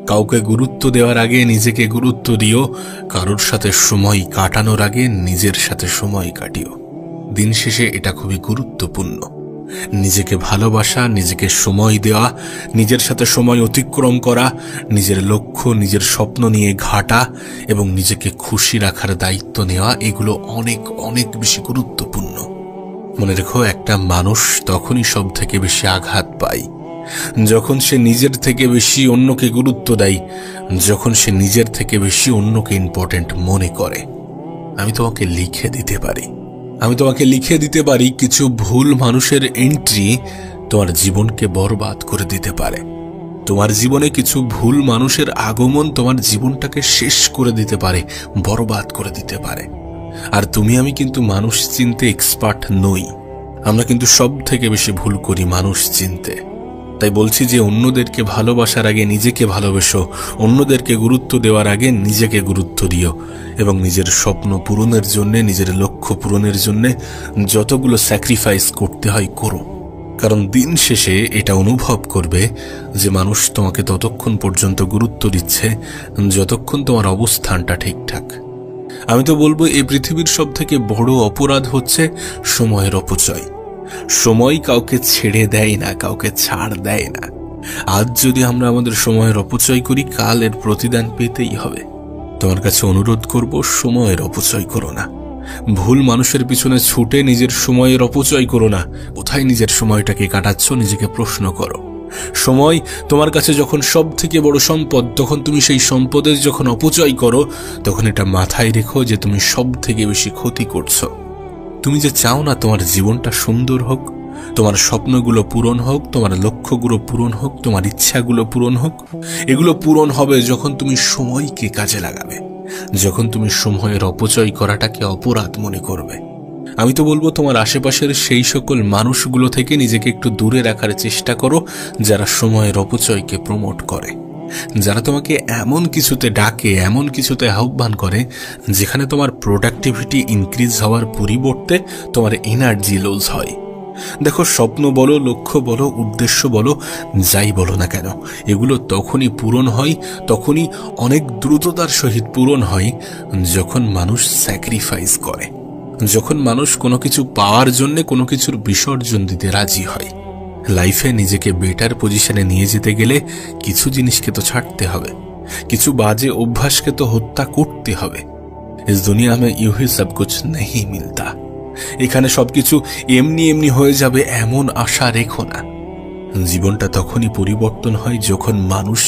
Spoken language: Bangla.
কাউকে গুরুত্ব দেওয়ার আগে নিজেকে গুরুত্ব দিও, কারোর সাথে সময় কাটানোর আগে নিজের সাথে সময় কাটিও। দিন শেষে এটা খুবই গুরুত্বপূর্ণ। নিজেকে ভালোবাসা, নিজেকে সময় দেওয়া, নিজের সাথে সময় অতিক্রম করা, নিজের লক্ষ্য নিজের স্বপ্ন নিয়ে ঘাটা এবং নিজেকে খুশি রাখার দায়িত্ব নেওয়া, এগুলো অনেক অনেক বেশি গুরুত্বপূর্ণ। মনে রেখো, একটা মানুষ তখনই সব থেকে বেশি আঘাত পায় যখন সে নিজের থেকে বেশি অন্যকে গুরুত্ব দেয়, যখন সে নিজের থেকে বেশি অন্যকে ইম্পর্টেন্ট মনে করে। আমি তোমাকে লিখে দিতে পারি কিছু ভুল মানুষের এন্ট্রি তোমার জীবনকে বরবাদ করে দিতে পারে। তোমার জীবনে কিছু ভুল মানুষের আগমন তোমার জীবনটাকে শেষ করে দিতে পারে, বরবাদ করে দিতে পারে। আর আমি কিন্তু মানুষ চিনতে এক্সপার্ট নই। আমরা কিন্তু সব থেকে বেশি ভুল করি মানুষ চিনতে। তাই বলছি যে অন্যদেরকে ভালোবাসার আগে নিজেকে ভালোবেসো, অন্যদেরকে গুরুত্ব দেওয়ার আগে নিজেকে গুরুত্ব দিও এবং নিজের স্বপ্ন পূরণের জন্য, নিজের লক্ষ্য পূরণের জন্য যতগুলো স্যাক্রিফাইস করতে হয় করো। কারণ দিন শেষে এটা অনুভব করবে যে মানুষ তোমাকে ততক্ষণ পর্যন্ত গুরুত্ব দিচ্ছে যতক্ষণ তোমার অবস্থানটা ঠিকঠাক। আমি তো বলবো এই পৃথিবীর সব থেকে বড় অপরাধ হচ্ছে সময়ের অপচয়। সময় কাউকে ছেড়ে দেয় না, কাউকে ছাড় দেয় না। আজ যদি আমরা আমাদের সময়ের অপচয় করি, কাল এর প্রতিদান পেতেই হবে। তোমার কাছে অনুরোধ করব, সময়ের অপচয় করো না। ভুল মানুষের পিছনে ছুটে নিজের সময়ের অপচয় করো না। কোথায় নিজের সময়টাকে কাটাচ্ছ, নিজেকে প্রশ্ন করো। সময় তোমার কাছে যখন সব থেকে বড় সম্পদ, তখন তুমি সেই সম্পদের যখন অপচয় করো, তখন এটা মাথায় রেখো যে তুমি সব থেকে বেশি ক্ষতি করছো। তুমি যে চাও না তোমার জীবনটা সুন্দর হোক, তোমার স্বপ্নগুলো পূরণ হোক, তোমার লক্ষ্যগুলো পূরণ হোক, তোমার ইচ্ছাগুলো পূরণ হোক, এগুলো পূরণ হবে যখন তুমি সময়কে কাজে লাগাবে, যখন তুমি সময়ের অপচয় করাটাকে অপরাধ মনে করবে। আমি তো বলবো তোমার আশেপাশের সেই সকল মানুষগুলো থেকে নিজেকে একটু দূরে রাখার চেষ্টা করো যারা সময়ের অপচয়কে প্রমোট করে, যারা তোমাকে এমন কিছুতে ডাকে, এমন কিছুতে আহ্বান করে যেখানে তোমার প্রোডাক্টিভিটি ইনক্রিজ হওয়ার পরিবর্তে তোমার এনার্জি লস হয়। দেখো, স্বপ্ন বলো, লক্ষ্য বলো, উদ্দেশ্য বলো, যাই বলো না কেন, এগুলো তখনই পূরণ হয়, তখনই অনেক দ্রুততার সহিত পূরণ হয় যখন মানুষ স্যাক্রিফাইস করে, যখন মানুষ কোনো কিছু পাওয়ার জন্য কোনো কিছুর বিসর্জন দিতে রাজি হয়। লাইফে নিজেকে বেটার পজিশনে নিয়ে যেতে গেলে কিছু জিনিসকে তো ছাড়তে হবে, কিছু বাজে অভ্যাসকে তো হত্যা করতে হবে। ইস দুনিয়া মে ইউ হি সব কুছ নেহি মিলতা। এখানে সবকিছু এমনি এমনি হয়ে যাবে এমন আশা রেখো না। জীবনটা তখনই পরিবর্তন হয় যখন মানুষ